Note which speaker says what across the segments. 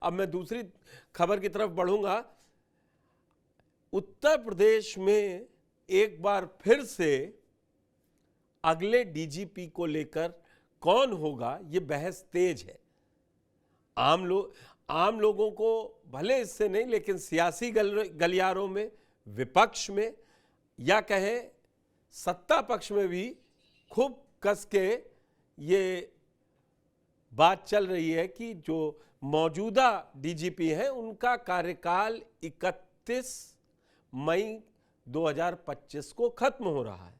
Speaker 1: अब मैं दूसरी खबर की तरफ बढ़ूंगा। उत्तर प्रदेश में एक बार फिर से अगले डीजीपी को लेकर कौन होगा, ये बहस तेज है। आम लोगों को भले इससे नहीं, लेकिन सियासी गलियारों में, विपक्ष में या कहें सत्ता पक्ष में भी खूब कस के ये बात चल रही है कि जो मौजूदा डीजीपी हैं उनका कार्यकाल 31 मई 2025 को खत्म हो रहा है।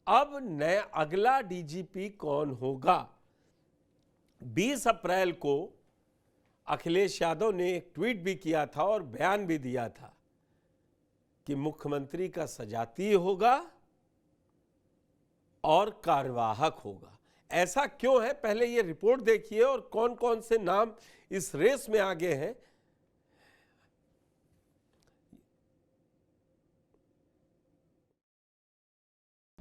Speaker 1: अब नया अगला डीजीपी कौन होगा? 20 अप्रैल को अखिलेश यादव ने एक ट्वीट भी किया था और बयान भी दिया था कि मुख्यमंत्री का सजातीय होगा और कार्यवाहक होगा। ऐसा क्यों है, पहले ये रिपोर्ट देखिए और कौन कौन से नाम इस रेस में आगे हैं।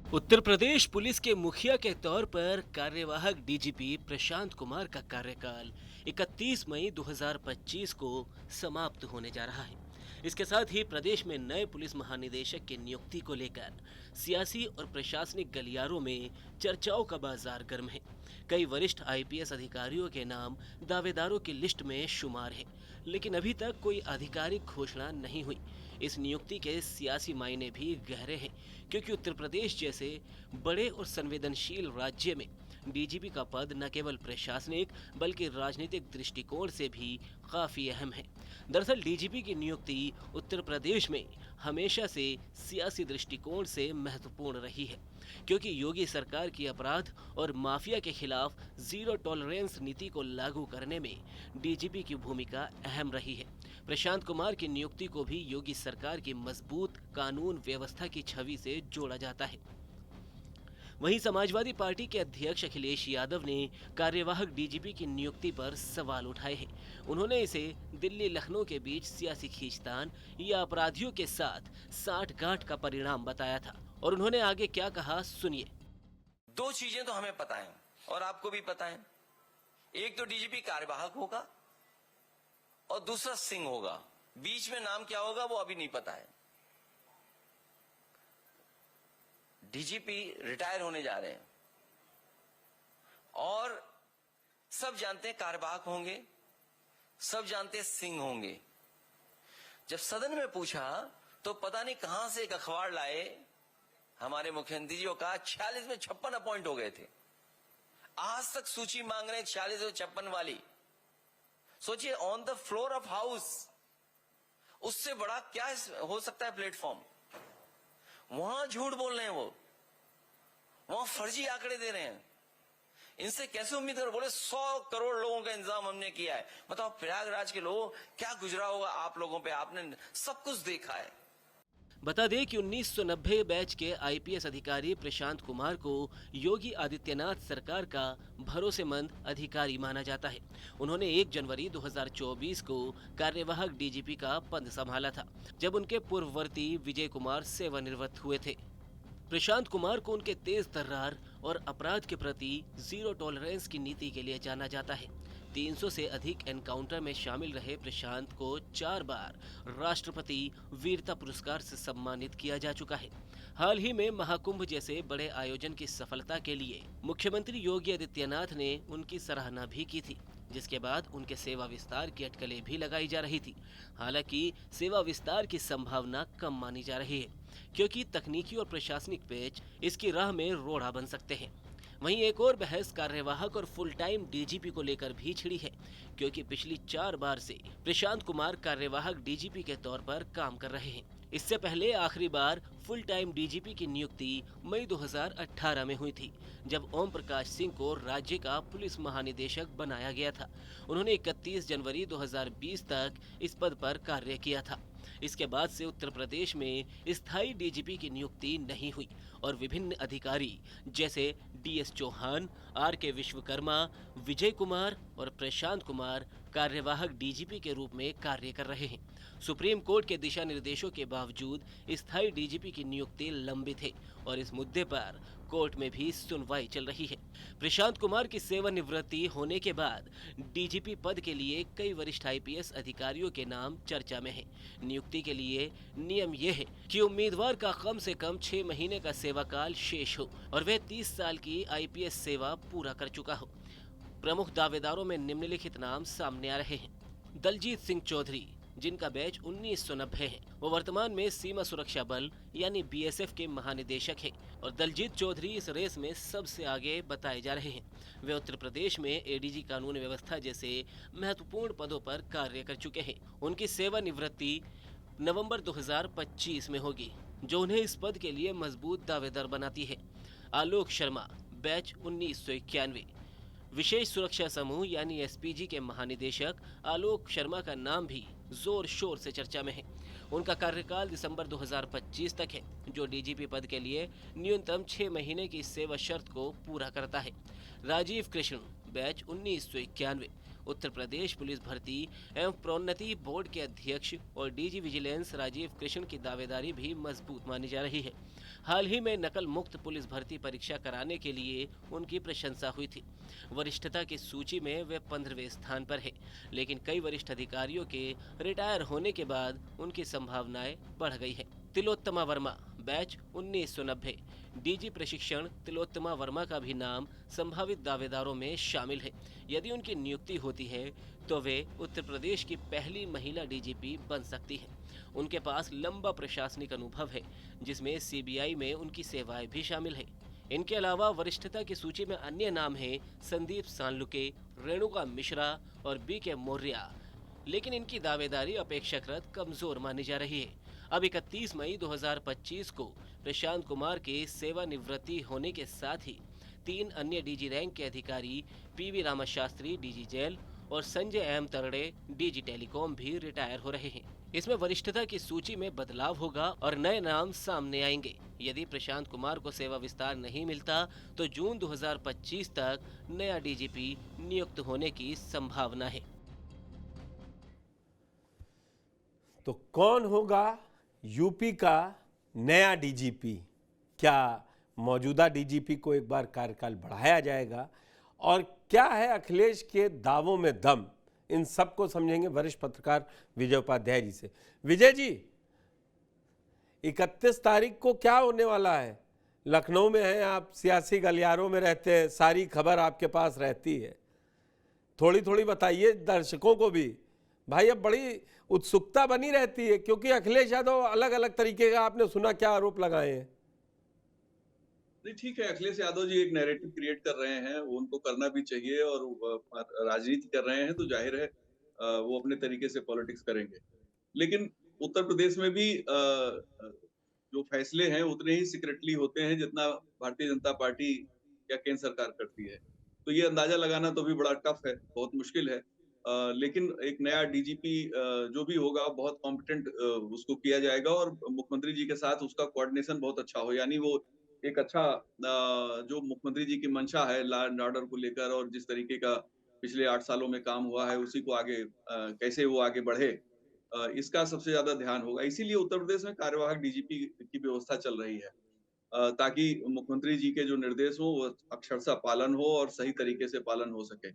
Speaker 2: उत्तर प्रदेश पुलिस के मुखिया के तौर पर कार्यवाहक डीजीपी प्रशांत कुमार का कार्यकाल 31 मई 2025 को समाप्त होने जा रहा है। इसके साथ ही प्रदेश में नए पुलिस महानिदेशक की नियुक्ति को लेकर सियासी और प्रशासनिक गलियारों में चर्चाओं का बाजार गर्म है। कई वरिष्ठ आईपीएस अधिकारियों के नाम दावेदारों की लिस्ट में शुमार है, लेकिन अभी तक कोई आधिकारिक घोषणा नहीं हुई। इस नियुक्ति के सियासी मायने भी गहरे हैं, क्योंकि उत्तर प्रदेश जैसे बड़े और संवेदनशील राज्य में डीजीपी का पद न केवल प्रशासनिक बल्कि राजनीतिक दृष्टिकोण से भी काफी अहम है। दरअसल डीजीपी की नियुक्ति उत्तर प्रदेश में हमेशा से सियासी दृष्टिकोण से महत्वपूर्ण रही है, क्योंकि योगी सरकार की अपराध और माफिया के खिलाफ जीरो टॉलरेंस नीति को लागू करने में डीजीपी की भूमिका अहम रही है। प्रशांत कुमार की नियुक्ति को भी योगी सरकार की मजबूत कानून व्यवस्था की छवि से जोड़ा जाता है। वहीं समाजवादी पार्टी के अध्यक्ष अखिलेश यादव ने कार्यवाहक डीजीपी की नियुक्ति पर सवाल उठाए हैं। उन्होंने इसे दिल्ली लखनऊ के बीच सियासी खींचतान या अपराधियों के साथ साठगांठ का परिणाम बताया था। और उन्होंने आगे क्या कहा, सुनिए।
Speaker 3: दो चीजें तो हमें पता है और आपको भी पता है। एक तो डीजीपी कार्यवाहक होगा और दूसरा सिंह होगा। बीच में नाम क्या होगा वो अभी नहीं पता है। डीजीपी रिटायर होने जा रहे हैं और सब जानते हैं कार्यवाहक होंगे, सब जानते हैं सिंह होंगे। जब सदन में पूछा तो पता नहीं कहां से एक अखबार लाए हमारे मुख्यमंत्री जी का 46 में 56 अपॉइंट हो गए थे। आज तक सूची मांग रहे हैं 46 और 56 वाली। सोचिए, on the floor of house, उससे बड़ा क्या हो सकता है प्लेटफॉर्म। वहां झूठ बोल रहे हैं, वो वहां फर्जी आंकड़े दे रहे हैं। इनसे कैसे उम्मीद करो? बोले 100 करोड़ लोगों का इंतजाम हमने किया है। बताओ प्रयागराज के लोग क्या गुजरा होगा आप लोगों पे, आपने सब कुछ देखा है।
Speaker 2: बता दें कि 1990 बैच के आईपीएस अधिकारी प्रशांत कुमार को योगी आदित्यनाथ सरकार का भरोसेमंद अधिकारी माना जाता है। उन्होंने 1 जनवरी 2024 को कार्यवाहक डीजीपी का पद संभाला था, जब उनके पूर्ववर्ती विजय कुमार सेवानिवृत्त हुए थे। प्रशांत कुमार को उनके तेज तर्रार और अपराध के प्रति जीरो टॉलरेंस की नीति के लिए जाना जाता है। 300 से अधिक एनकाउंटर में शामिल रहे प्रशांत को 4 बार राष्ट्रपति वीरता पुरस्कार से सम्मानित किया जा चुका है। हाल ही में महाकुंभ जैसे बड़े आयोजन की सफलता के लिए मुख्यमंत्री योगी आदित्यनाथ ने उनकी सराहना भी की थी, जिसके बाद उनके सेवा विस्तार की अटकलें भी लगाई जा रही थी। हालांकि सेवा विस्तार की संभावना कम मानी जा रही है, क्योंकि तकनीकी और प्रशासनिक पेच इसकी राह में रोड़ा बन सकते हैं। वहीं एक और बहस कार्यवाहक और फुल टाइम डीजीपी को लेकर भी छिड़ी है, क्योंकि पिछली 4 बार से प्रशांत कुमार कार्यवाहक डीजीपी के तौर पर काम कर रहे हैं। इससे पहले आखिरी बार फुल टाइम डीजीपी की नियुक्ति मई 2018 में हुई थी, जब ओम प्रकाश सिंह को राज्य का पुलिस महानिदेशक बनाया गया था। उन्होंने 31 जनवरी 2020 तक इस पद पर कार्य किया था। इसके बाद से उत्तर प्रदेश में स्थायी डीजीपी की नियुक्ति नहीं हुई और विभिन्न अधिकारी जैसे डीएस चौहान, आर.के. विश्वकर्मा, विजय कुमार और प्रशांत कुमार कार्यवाहक डीजीपी के रूप में कार्य कर रहे हैं। सुप्रीम कोर्ट के दिशा निर्देशों के बावजूद स्थायी डीजीपी की नियुक्ति लंबित है और इस मुद्दे पर कोर्ट में भी सुनवाई चल रही है। प्रशांत कुमार की सेवानिवृत्ति होने के बाद डीजीपी पद के लिए कई वरिष्ठ आईपीएस अधिकारियों के नाम चर्चा में हैं। नियुक्ति के लिए नियम यह है कि उम्मीदवार का कम से कम 6 महीने का सेवाकाल शेष हो और वह 30 साल की आईपीएस सेवा पूरा कर चुका हो। प्रमुख दावेदारों में निम्नलिखित नाम सामने आ रहे हैं। दलजीत सिंह चौधरी, जिनका बैच 1990 है, वो वर्तमान में सीमा सुरक्षा बल यानी बीएसएफ के महानिदेशक हैं और दलजीत चौधरी इस रेस में सबसे आगे बताए जा रहे हैं। वे उत्तर प्रदेश में एडीजी कानून व्यवस्था जैसे महत्वपूर्ण पदों पर कार्य कर चुके हैं। उनकी सेवानिवृत्ति नवंबर 2025 में होगी, जो उन्हें इस पद के लिए मजबूत दावेदार बनाती है। आलोक शर्मा, बैच 1991, विशेष सुरक्षा समूह यानी एसपीजी के महानिदेशक आलोक शर्मा का नाम भी जोर शोर से चर्चा में है। उनका कार्यकाल दिसंबर 2025 तक है, जो डीजीपी पद के लिए न्यूनतम 6 महीने की सेवा शर्त को पूरा करता है। राजीव कृष्ण, बैच 1991, उत्तर प्रदेश पुलिस भर्ती एवं प्रोन्नति बोर्ड के अध्यक्ष और डीजी विजिलेंस राजीव कृष्ण की दावेदारी भी मजबूत मानी जा रही है। हाल ही में नकल मुक्त पुलिस भर्ती परीक्षा कराने के लिए उनकी प्रशंसा हुई थी। वरिष्ठता की सूची में वे 15वें स्थान पर है, लेकिन कई वरिष्ठ अधिकारियों के रिटायर होने के बाद उनकी संभावनाएं बढ़ गई है। तिलोत्तमा वर्मा, बैच 1990, डीजी प्रशिक्षण तिलोत्तमा वर्मा का भी नाम संभावित दावेदारों में शामिल है। यदि उनकी नियुक्ति होती है तो वे उत्तर प्रदेश की पहली महिला डीजीपी बन सकती हैं। उनके पास लंबा प्रशासनिक अनुभव है, जिसमें सीबीआई में उनकी सेवाएं भी शामिल है। इनके अलावा वरिष्ठता की सूची में अन्य नाम हैं संदीप सानलुके, रेणुका मिश्रा और बीके मौर्य, लेकिन इनकी दावेदारी अपेक्षाकृत कमजोर मानी जा रही है। अब 31 मई 2025 को प्रशांत कुमार के सेवानिवृत्ति होने के साथ ही 3 अन्य डीजी रैंक के अधिकारी पीवी रामाशास्त्री डीजी जेल और संजय एम तरड़े डीजी टेलीकॉम भी रिटायर हो रहे हैं। इसमें वरिष्ठता की सूची में बदलाव होगा और नए नाम सामने आएंगे। यदि प्रशांत कुमार को सेवा विस्तार नहीं मिलता तो जून 2025 तक नया डीजीपी नियुक्त होने की संभावना है।
Speaker 1: तो कौन होगा यूपी का नया डीजीपी? क्या मौजूदा डीजीपी को एक बार कार्यकाल बढ़ाया जाएगा? और क्या है अखिलेश के दावों में दम? इन सब को समझेंगे वरिष्ठ पत्रकार विजय उपाध्याय जी से। विजय जी, 31 तारीख को क्या होने वाला है? लखनऊ में हैं आप, सियासी गलियारों में रहते हैं, सारी खबर आपके पास रहती है, थोड़ी थोड़ी बताइए दर्शकों को भी। भाई अब बड़ी उत्सुकता बनी रहती है, क्योंकि अखिलेश यादव अलग अलग तरीके का, आपने सुना क्या आरोप लगाए हैं?
Speaker 4: नहीं, ठीक है, अखिलेश यादव जी एक नैरेटिव क्रिएट कर रहे हैं, वो उनको करना भी चाहिए, और राजनीति कर रहे हैं तो जाहिर है वो अपने तरीके से पॉलिटिक्स करेंगे। लेकिन उत्तर प्रदेश में भी जो फैसले हैं उतने ही सीक्रेटली होते हैं जितना भारतीय जनता पार्टी या केंद्र सरकार करती है। तो ये अंदाजा लगाना तो भी बड़ा टफ है, बहुत मुश्किल है। लेकिन एक नया डीजीपी जो भी होगा बहुत कॉम्पिटेंट उसको किया जाएगा और मुख्यमंत्री जी के साथ उसका कोऑर्डिनेशन बहुत अच्छा हो, यानी वो एक अच्छा जो मुख्यमंत्री जी की मंशा है लॉ एंड ऑर्डर को लेकर और जिस तरीके का पिछले 8 सालों में काम हुआ है उसी को आगे कैसे वो आगे बढ़े, इसका सबसे ज्यादा ध्यान होगा। इसीलिए उत्तर प्रदेश में कार्यवाहक डीजीपी की व्यवस्था चल रही है, ताकि मुख्यमंत्री जी के जो निर्देश हो वो अक्षरशः पालन हो और सही तरीके से पालन हो सके।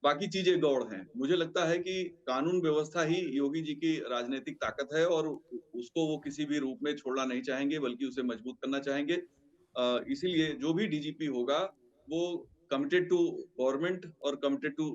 Speaker 4: बाकी चीजें गौड़ हैं। मुझे लगता है कि कानून व्यवस्था ही योगी जी की राजनीतिक ताकत है और उसको वो किसी भी रूप में छोड़ना नहीं चाहेंगे, बल्कि उसे मजबूत करना चाहेंगे। इसीलिए जो भी डीजीपी होगा वो कमिटेड टू गवर्नमेंट और कमिटेड टू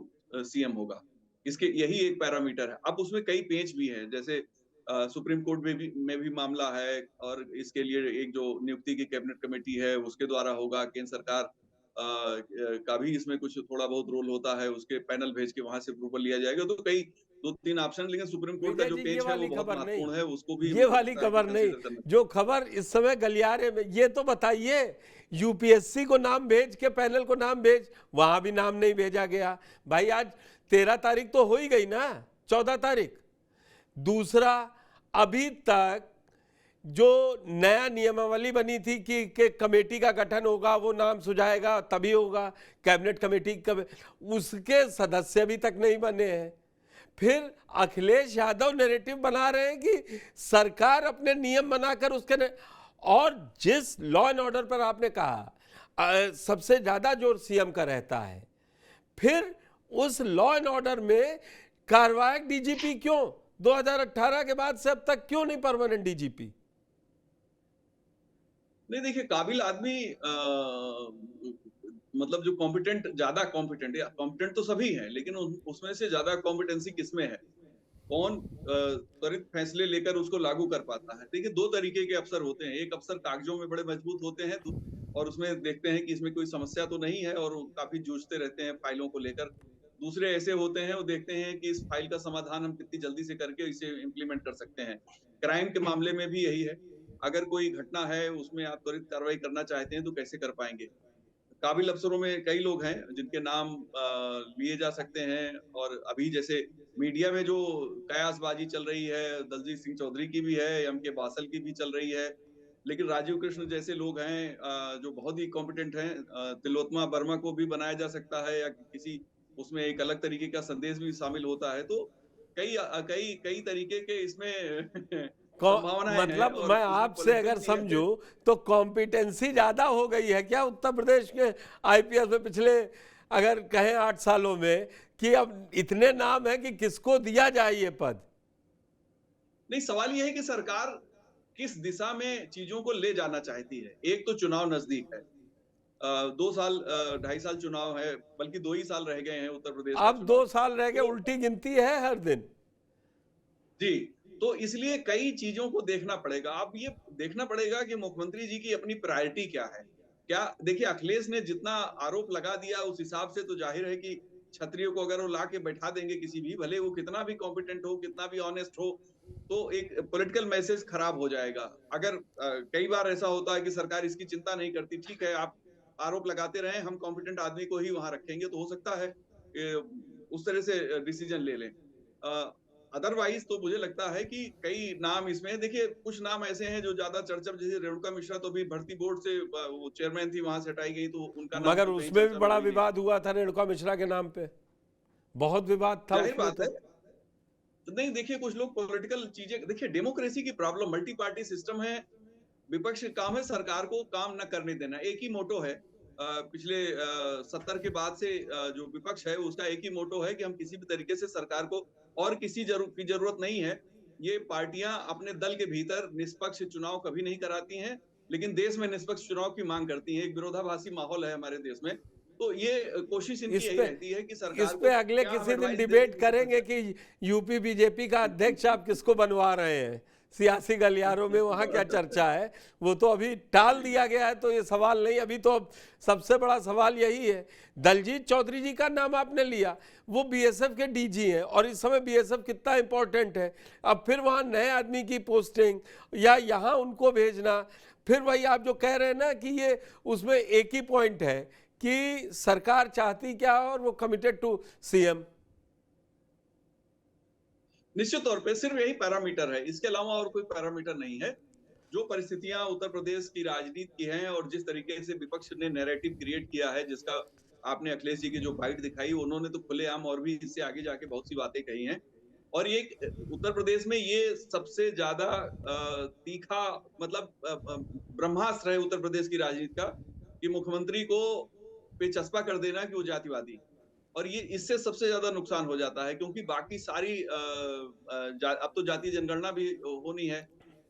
Speaker 4: सीएम होगा। इसके यही एक पैरामीटर है। अब उसमें कई पेंच भी हैं, जैसे सुप्रीम कोर्ट में भी मामला है और इसके लिए एक जो नियुक्ति की कैबिनेट कमेटी है उसके द्वारा होगा। केंद्र सरकार का भी इसमें कुछ थोड़ा बहुत रोल होता है, उसके पैनल भेज के वहां से अप्रूवल लिया जाएगा। तो कई 2-3 ऑप्शन, लेकिन सुप्रीम कोर्ट का जो पेंच है वो बहुत महत्वपूर्ण है, उसको भी
Speaker 1: ये वाली खबर नहीं। जो खबर इस समय गलियारे में, ये तो बताइए, यूपीएससी को नाम भेज के पैनल को नाम भेज, वहां भी नाम नहीं भेजा गया। भाई आज 13 तारीख तो हो ही गई ना, 14 तारीख। दूसरा, अभी तक जो नया नियमावली बनी थी कि कमेटी का गठन होगा, वो नाम सुझाएगा तभी होगा, कैबिनेट कमेटी उसके सदस्य अभी तक नहीं बने हैं। फिर अखिलेश यादव नैरेटिव बना रहे हैं कि सरकार अपने नियम बनाकर उसके और जिस लॉ एंड ऑर्डर पर आपने कहा, सबसे ज्यादा जोर सीएम का रहता है। फिर उस लॉ एंड ऑर्डर में कार्यवाहक डीजीपी क्यों 2018 के बाद से अब तक क्यों नहीं परमानेंट डीजीपी?
Speaker 4: नहीं, देखिए, काबिल आदमी मतलब जो कॉम्पिटेंट, ज्यादा कॉम्पिटेंट, या कॉम्पिटेंट तो सभी हैं, लेकिन उसमें से ज्यादा कॉम्पिटेंसी किसमें है? कौन त्वरित फैसले लेकर उसको लागू कर पाता है? देखिए, दो तरीके के अफसर होते हैं। एक अफसर कागजों में बड़े मजबूत होते हैं और उसमें देखते हैं कि इसमें कोई समस्या तो नहीं है और वो काफी जूझते रहते हैं फाइलों को लेकर। दूसरे ऐसे होते हैं, वो देखते हैं कि इस फाइल का समाधान हम कितनी जल्दी से करके इसे इम्प्लीमेंट कर सकते हैं। क्राइम के मामले में भी यही है। अगर कोई घटना है, उसमें आप त्वरित कार्रवाई करना चाहते हैं तो कैसे कर पाएंगे? काबिल अफसरों में कई लोग हैं जिनके नाम लिए जा सकते हैं, और अभी जैसे मीडिया में जो कयासबाजी चल रही है, दलजीत सिंह चौधरी की भी है, एम के बासल की भी चल रही है, लेकिन राजीव कृष्ण जैसे लोग हैं जो बहुत ही कॉम्पिटेंट हैं। तिलोत्तमा वर्मा को भी बनाया जा सकता है, या किसी उसमें एक अलग तरीके का संदेश भी शामिल होता है। तो कई कई कई तरीके के इसमें संभावनाएं हैं,
Speaker 1: मतलब
Speaker 4: और
Speaker 1: मैं
Speaker 4: उसमें
Speaker 1: आपसे अगर
Speaker 4: पॉलिटिक्स भी है।
Speaker 1: समझूं तो कॉम्पिटेंसी ज्यादा हो गई है क्या उत्तर प्रदेश के आईपीएस में पिछले अगर कहें 8 सालों में, कि अब इतने नाम है कि किसको दिया जाए ये पद?
Speaker 4: नहीं, सवाल यह है कि सरकार किस दिशा में चीजों को ले जाना चाहती है। एक तो चुनाव नजदीक है, 2 साल 2.5 साल चुनाव है, बल्कि 2 ही साल रह गए हैं उत्तर प्रदेश का
Speaker 1: अब 2
Speaker 4: चुनाव।
Speaker 1: साल रह गए,
Speaker 4: तो
Speaker 1: उल्टी गिनती है हर दिन।
Speaker 4: जी, तो इसलिए कई चीजों को देखना पड़ेगा। अब ये देखना पड़ेगा कि मुख्यमंत्री जी की अपनी प्रायोरिटी क्या है। क्या, देखिए, अखिलेश ने जितना आरोप लगा दिया उस हिसाब से तो जाहिर है कि क्षत्रियो को अगर वो ला के बैठा देंगे किसी भी, भले वो कितना भी कॉम्पिटेंट हो, कितना भी ऑनेस्ट हो, तो एक पॉलिटिकल मैसेज खराब हो जाएगा। अगर कई बार ऐसा होता है कि सरकार इसकी चिंता नहीं करती, ठीक है, आप आरोप लगाते रहें, हम कॉम्पिटेंट आदमी को ही वहां रखेंगे, तो हो सकता है उस तरह से डिसीजन ले लें। अदरवाइज तो मुझे लगता है कि कई नाम इसमें, देखिए, कुछ नाम ऐसे हैं जो ज्यादा चर्चा, जैसे रेणुका मिश्रा तो भी भर्ती बोर्ड से वो चेयरमैन थी, वहां से हटाई गई, तो उनका नाम
Speaker 1: मगर
Speaker 4: तो कहीं
Speaker 1: उसमें भी
Speaker 4: चर्चा में
Speaker 1: बड़ा
Speaker 4: हुई नहीं।
Speaker 1: विवाद हुआ था रेणुका मिश्रा के नाम पे, बहुत विवाद था
Speaker 4: जाहिर
Speaker 1: उसमें
Speaker 4: बात है। तो नहीं, देखिए, कुछ लोग पॉलिटिकल चीजें, देखिए, डेमोक्रेसी की प्रॉब्लम, मल्टी पार्टी सिस्टम है, विपक्ष का काम है सरकार को काम न करने देना। एक ही मोटो है पिछले 70 के बाद से, जो विपक्ष है उसका एक ही मोटो है कि हम किसी भी तरीके से सरकार को, और किसी की जरूरत नहीं है। ये पार्टियां अपने दल के भीतर निष्पक्ष चुनाव कभी नहीं कराती हैं, लेकिन देश में निष्पक्ष चुनाव की मांग करती हैं। एक विरोधाभासी माहौल है हमारे देश में, तो ये कोशिश इनकी
Speaker 1: इस
Speaker 4: यही
Speaker 1: पे
Speaker 4: रहती है कि
Speaker 1: इस
Speaker 4: सरकार
Speaker 1: पे
Speaker 4: को
Speaker 1: अगले
Speaker 4: क्या
Speaker 1: किसी दिन
Speaker 4: एडवाइस दें
Speaker 1: डिबेट
Speaker 4: कि
Speaker 1: करेंगे कि यूपी बीजेपी का अध्यक्ष आप किसको बनवा रहे हैं सियासी गलियारों में, वहां क्या चर्चा है वो तो अभी टाल दिया गया है, तो ये सवाल नहीं। अभी तो अब सबसे बड़ा सवाल यही है। दलजीत चौधरी जी का नाम आपने लिया, वो बीएसएफ के डीजी हैं और इस समय बीएसएफ कितना इंपॉर्टेंट है। अब फिर वहां नए आदमी की पोस्टिंग या यहाँ उनको भेजना, फिर वही आप जो कह रहे हैं ना कि ये उसमें एक ही पॉइंट है कि सरकार चाहती क्या है और वो कमिटेड टू सीएम।
Speaker 4: निश्चित तौर पे सिर्फ यही पैरामीटर है, इसके अलावा और कोई पैरामीटर नहीं है। जो परिस्थितियां उत्तर प्रदेश की राजनीति की हैं और जिस तरीके से विपक्ष ने नैरेटिव क्रिएट किया है, जिसका आपने अखिलेश जी की जो बाइट दिखाई, उन्होंने तो खुलेआम और भी इससे आगे जाके बहुत सी बातें कही हैं। और ये उत्तर प्रदेश में ये सबसे ज्यादा तीखा, मतलब ब्रह्मास्त्र है उत्तर प्रदेश की राजनीति का, कि मुख्यमंत्री को पे चस्पा कर देना कि वो जातिवादी। और ये इससे सबसे ज्यादा नुकसान हो जाता है, क्योंकि बाकी सारी अब तो जातीय जनगणना भी होनी है,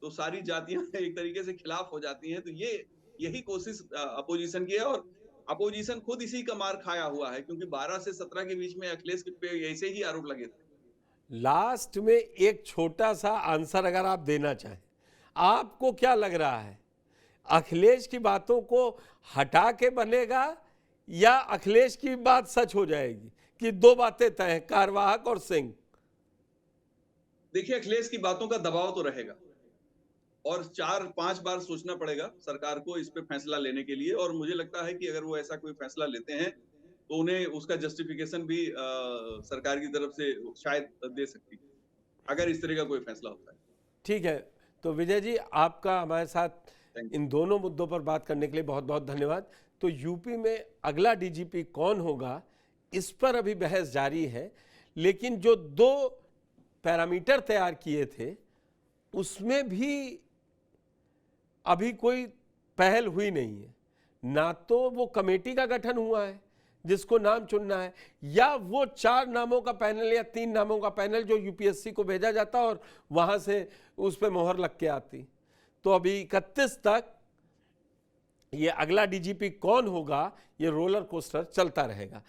Speaker 4: तो सारी जातियां एक तरीके से खिलाफ हो जाती हैं। तो ये यही कोशिश अपोजिशन की है, और अपोजिशन खुद इसी का मार खाया हुआ है, क्योंकि 12 से 17 के बीच में अखिलेश पे ऐसे ही आरोप लगे थे।
Speaker 1: लास्ट में एक छोटा सा आंसर अगर आप देना चाहें, आपको क्या लग रहा है, अखिलेश की बातों को हटा के बनेगा या अखिलेश की बात सच हो जाएगी कि दो बातें तय हैं, कार्यवाहक और सिंह?
Speaker 4: देखिए, अखिलेश की बातों का दबाव तो रहेगा, और 4-5 बार सोचना पड़ेगा सरकार को इस पे फैसला लेने के लिए। और मुझे लगता है कि अगर वो ऐसा कोई फैसला लेते हैं तो उन्हें उसका जस्टिफिकेशन भी सरकार की तरफ से शायद दे सकती है, अगर इस तरह का कोई फैसला होता है।
Speaker 1: ठीक है, तो विजय जी आपका हमारे साथ इन दोनों मुद्दों पर बात करने के लिए बहुत बहुत धन्यवाद। तो यूपी में अगला डीजीपी कौन होगा, इस पर अभी बहस जारी है, लेकिन जो 2 पैरामीटर तैयार किए थे उसमें भी अभी कोई पहल हुई नहीं है। ना तो वो कमेटी का गठन हुआ है जिसको नाम चुनना है, या वो 4 नामों का पैनल या 3 नामों का पैनल जो यूपीएससी को भेजा जाता और वहां से उस पर मोहर लग के आती। तो अभी 31 तक ये अगला डीजीपी कौन होगा, ये रोलर कोस्टर चलता रहेगा।